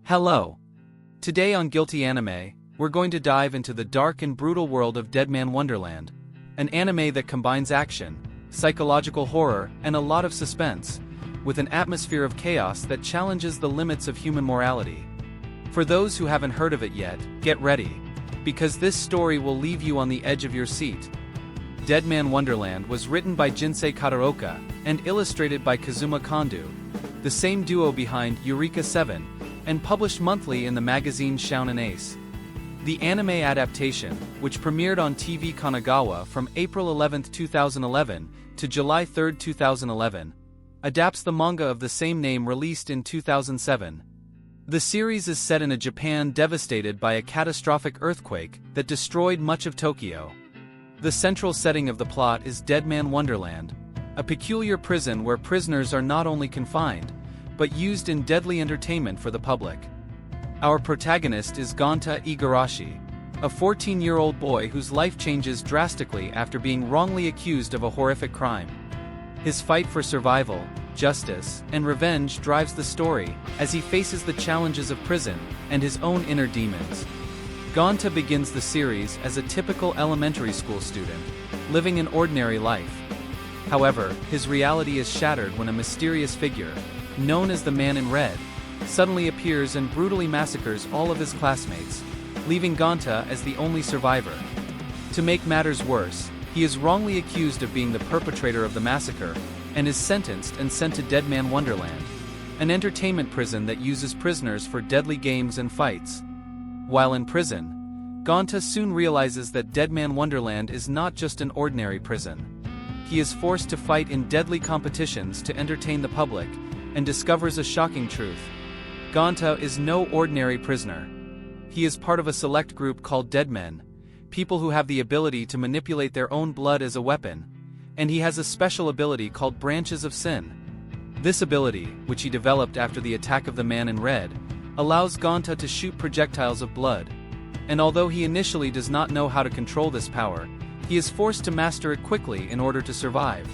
Hello. Today on Guilty Anime, we're going to dive into the dark and brutal world of Deadman Wonderland, an anime that combines action, psychological horror, and a lot of suspense, with an atmosphere of chaos that challenges the limits of human morality. For those who haven't heard of it yet, get ready, because this story will leave you on the edge of your seat. Deadman Wonderland was written by Jinsei Kataoka and illustrated by Kazuma Kondo, the same duo behind Eureka 7, and published monthly in the magazine Shounen Ace. The anime adaptation, which premiered on TV Kanagawa from April 11, 2011 to July 3, 2011, adapts the manga of the same name released in 2007. The series is set in a Japan devastated by a catastrophic earthquake that destroyed much of Tokyo. The central setting of the plot is Deadman Wonderland, a peculiar prison where prisoners are not only confined, but used in deadly entertainment for the public. Our protagonist is Gonta Igarashi, a 14-year-old boy whose life changes drastically after being wrongly accused of a horrific crime. His fight for survival, justice, and revenge drives the story as he faces the challenges of prison and his own inner demons. Gonta begins the series as a typical elementary school student, living an ordinary life. However, his reality is shattered when a mysterious figure, known as the Man in Red, suddenly appears and brutally massacres all of his classmates, leaving Gonta as the only survivor. To make matters worse, he is wrongly accused of being the perpetrator of the massacre, and is sentenced and sent to Deadman Wonderland, an entertainment prison that uses prisoners for deadly games and fights. While in prison, Gonta soon realizes that Deadman Wonderland is not just an ordinary prison. He is forced to fight in deadly competitions to entertain the public, and discovers a shocking truth. Gonta is no ordinary prisoner. He is part of a select group called Deadmen, people who have the ability to manipulate their own blood as a weapon, and he has a special ability called Branches of Sin. This ability, which he developed after the attack of the Man in Red, allows Gonta to shoot projectiles of blood, and although he initially does not know how to control this power, he is forced to master it quickly in order to survive.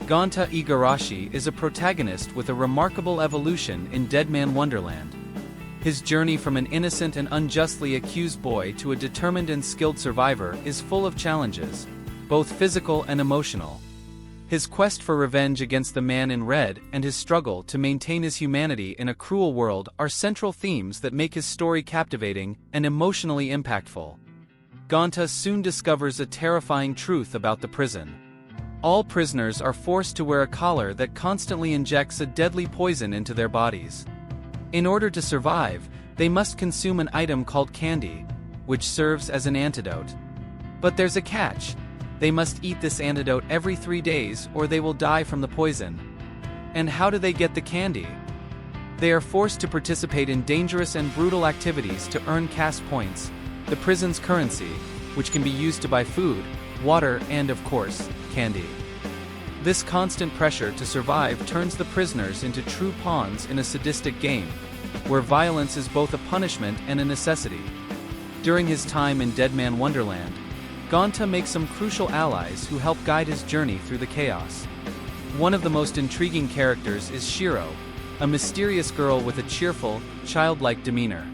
Gonta Igarashi is a protagonist with a remarkable evolution in Deadman Wonderland. His journey from an innocent and unjustly accused boy to a determined and skilled survivor is full of challenges, both physical and emotional. His quest for revenge against the Man in Red and his struggle to maintain his humanity in a cruel world are central themes that make his story captivating and emotionally impactful. Gonta soon discovers a terrifying truth about the prison. All prisoners are forced to wear a collar that constantly injects a deadly poison into their bodies. In order to survive, they must consume an item called candy, which serves as an antidote. But there's a catch. They must eat this antidote every 3 days or they will die from the poison. And how do they get the candy? They are forced to participate in dangerous and brutal activities to earn caste points, the prison's currency, which can be used to buy food, water, and of course, candy. This constant pressure to survive turns the prisoners into true pawns in a sadistic game, where violence is both a punishment and a necessity. During his time in Deadman Wonderland, Gonta makes some crucial allies who help guide his journey through the chaos. One of the most intriguing characters is Shiro, a mysterious girl with a cheerful, childlike demeanor.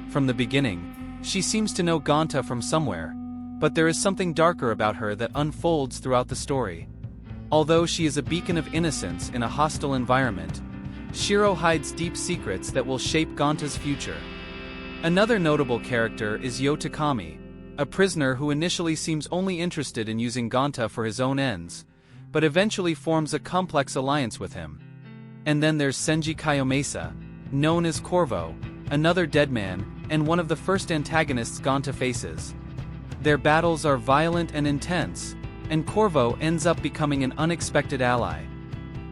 From the beginning, she seems to know Gonta from somewhere, but there is something darker about her that unfolds throughout the story. Although she is a beacon of innocence in a hostile environment, Shiro hides deep secrets that will shape Gonta's future. Another notable character is Yotakami, a prisoner who initially seems only interested in using Gonta for his own ends, but eventually forms a complex alliance with him. And then there's Senji Kayomesa, known as Corvo, another Deadman, and one of the first antagonists Gonta faces. Their battles are violent and intense, and Corvo ends up becoming an unexpected ally.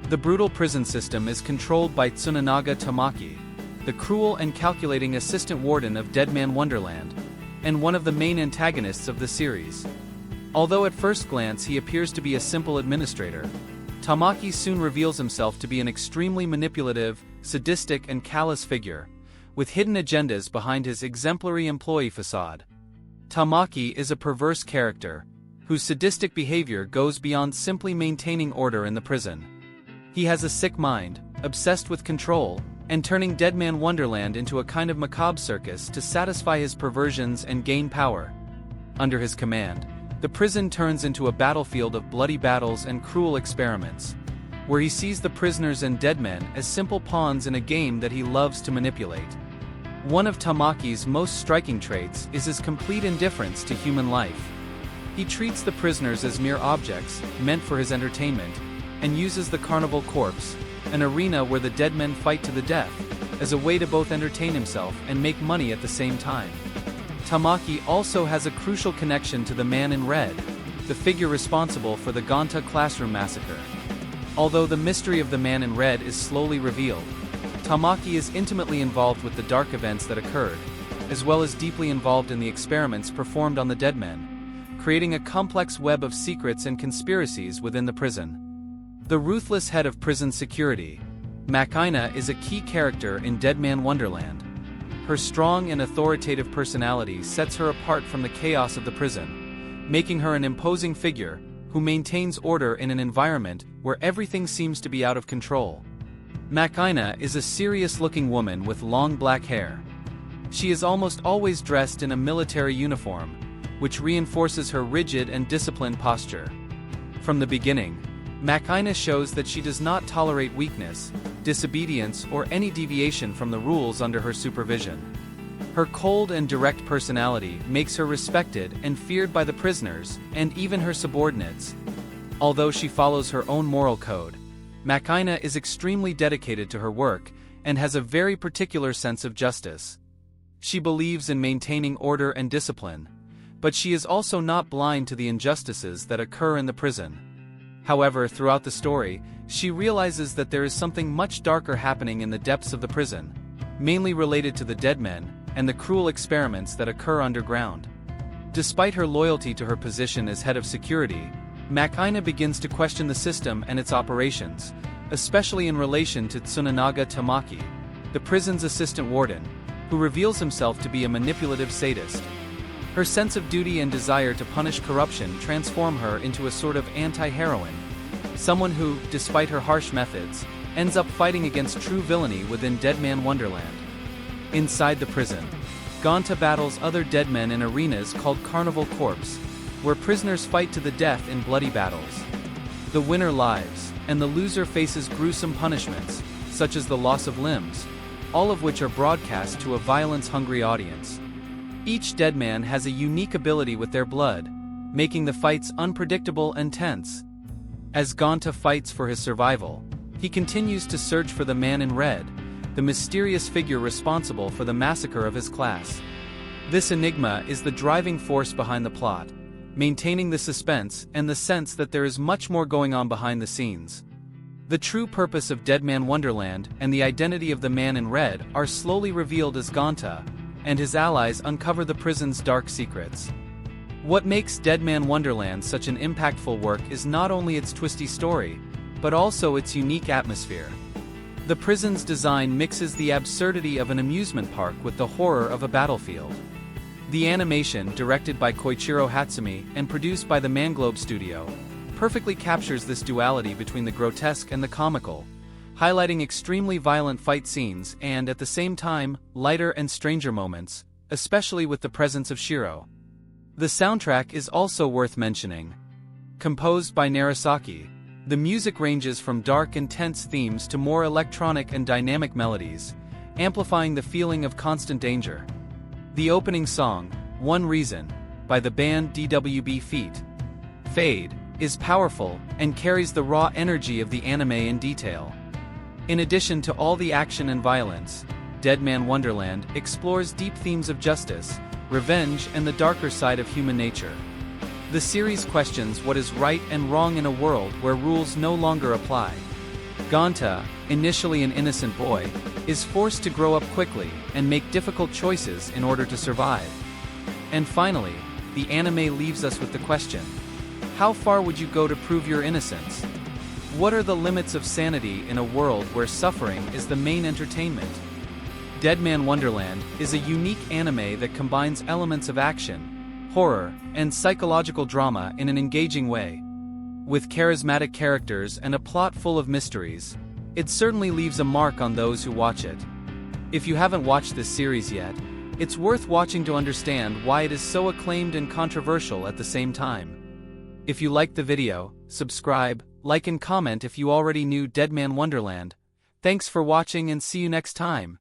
The brutal prison system is controlled by Tsunanaga Tamaki, the cruel and calculating assistant warden of Deadman Wonderland, and one of the main antagonists of the series. Although at first glance he appears to be a simple administrator, Tamaki soon reveals himself to be an extremely manipulative, sadistic, and callous figure, with hidden agendas behind his exemplary employee facade. Tamaki is a perverse character, whose sadistic behavior goes beyond simply maintaining order in the prison. He has a sick mind, obsessed with control, and turning Deadman Wonderland into a kind of macabre circus to satisfy his perversions and gain power. Under his command, the prison turns into a battlefield of bloody battles and cruel experiments, where he sees the prisoners and deadmen as simple pawns in a game that he loves to manipulate. One of Tamaki's most striking traits is his complete indifference to human life. He treats the prisoners as mere objects, meant for his entertainment, and uses the carnival corpse, an arena where the dead men fight to the death, as a way to both entertain himself and make money at the same time. Tamaki also has a crucial connection to the Man in Red, the figure responsible for the Gonta classroom massacre. Although the mystery of the Man in Red is slowly revealed, Tamaki is intimately involved with the dark events that occurred, as well as deeply involved in the experiments performed on the dead men, creating a complex web of secrets and conspiracies within the prison. The ruthless head of prison security, Makaina, is a key character in Deadman Wonderland. Her strong and authoritative personality sets her apart from the chaos of the prison, making her an imposing figure who maintains order in an environment where everything seems to be out of control. Makaina is a serious-looking woman with long black hair. She is almost always dressed in a military uniform, which reinforces her rigid and disciplined posture. From the beginning, Makaina shows that she does not tolerate weakness, disobedience, or any deviation from the rules under her supervision. Her cold and direct personality makes her respected and feared by the prisoners and even her subordinates. Although she follows her own moral code, Makaina is extremely dedicated to her work and has a very particular sense of justice. She believes in maintaining order and discipline, but she is also not blind to the injustices that occur in the prison. However, throughout the story, she realizes that there is something much darker happening in the depths of the prison, mainly related to the dead men and the cruel experiments that occur underground. Despite her loyalty to her position as head of security, Makaina begins to question the system and its operations, especially in relation to Tsunanaga Tamaki, the prison's assistant warden, who reveals himself to be a manipulative sadist. Her sense of duty and desire to punish corruption transform her into a sort of anti-heroine, someone who, despite her harsh methods, ends up fighting against true villainy within Deadman Wonderland. Inside the prison, Gonta battles other dead men in arenas called Carnival Corpse, where prisoners fight to the death in bloody battles. The winner lives, and the loser faces gruesome punishments, such as the loss of limbs, all of which are broadcast to a violence-hungry audience. Each dead man has a unique ability with their blood, making the fights unpredictable and tense. As Gonta fights for his survival, he continues to search for the Man in Red, the mysterious figure responsible for the massacre of his class. This enigma is the driving force behind the plot, maintaining the suspense and the sense that there is much more going on behind the scenes. The true purpose of Deadman Wonderland and the identity of the Man in Red are slowly revealed as Gonta and his allies uncover the prison's dark secrets. What makes Deadman Wonderland such an impactful work is not only its twisty story, but also its unique atmosphere. The prison's design mixes the absurdity of an amusement park with the horror of a battlefield. The animation, directed by Koichiro Hatsumi and produced by the Manglobe Studio, perfectly captures this duality between the grotesque and the comical, highlighting extremely violent fight scenes and, at the same time, lighter and stranger moments, especially with the presence of Shiro. The soundtrack is also worth mentioning. Composed by Narasaki, the music ranges from dark and tense themes to more electronic and dynamic melodies, amplifying the feeling of constant danger. The opening song, One Reason, by the band DWB Feet, Fade, is powerful and carries the raw energy of the anime in detail. In addition to all the action and violence, Deadman Wonderland explores deep themes of justice, revenge, and the darker side of human nature. The series questions what is right and wrong in a world where rules no longer apply. Gonta, initially an innocent boy, is forced to grow up quickly and make difficult choices in order to survive. And finally, the anime leaves us with the question: how far would you go to prove your innocence? What are the limits of sanity in a world where suffering is the main entertainment? Deadman Wonderland is a unique anime that combines elements of action, horror, and psychological drama in an engaging way. With charismatic characters and a plot full of mysteries, It certainly leaves a mark on those who watch it. If you haven't watched this series yet, it's worth watching to understand why it is so acclaimed and controversial at the same time. If you liked the video, subscribe, like and comment if you already knew Deadman Wonderland. Thanks for watching and see you next time.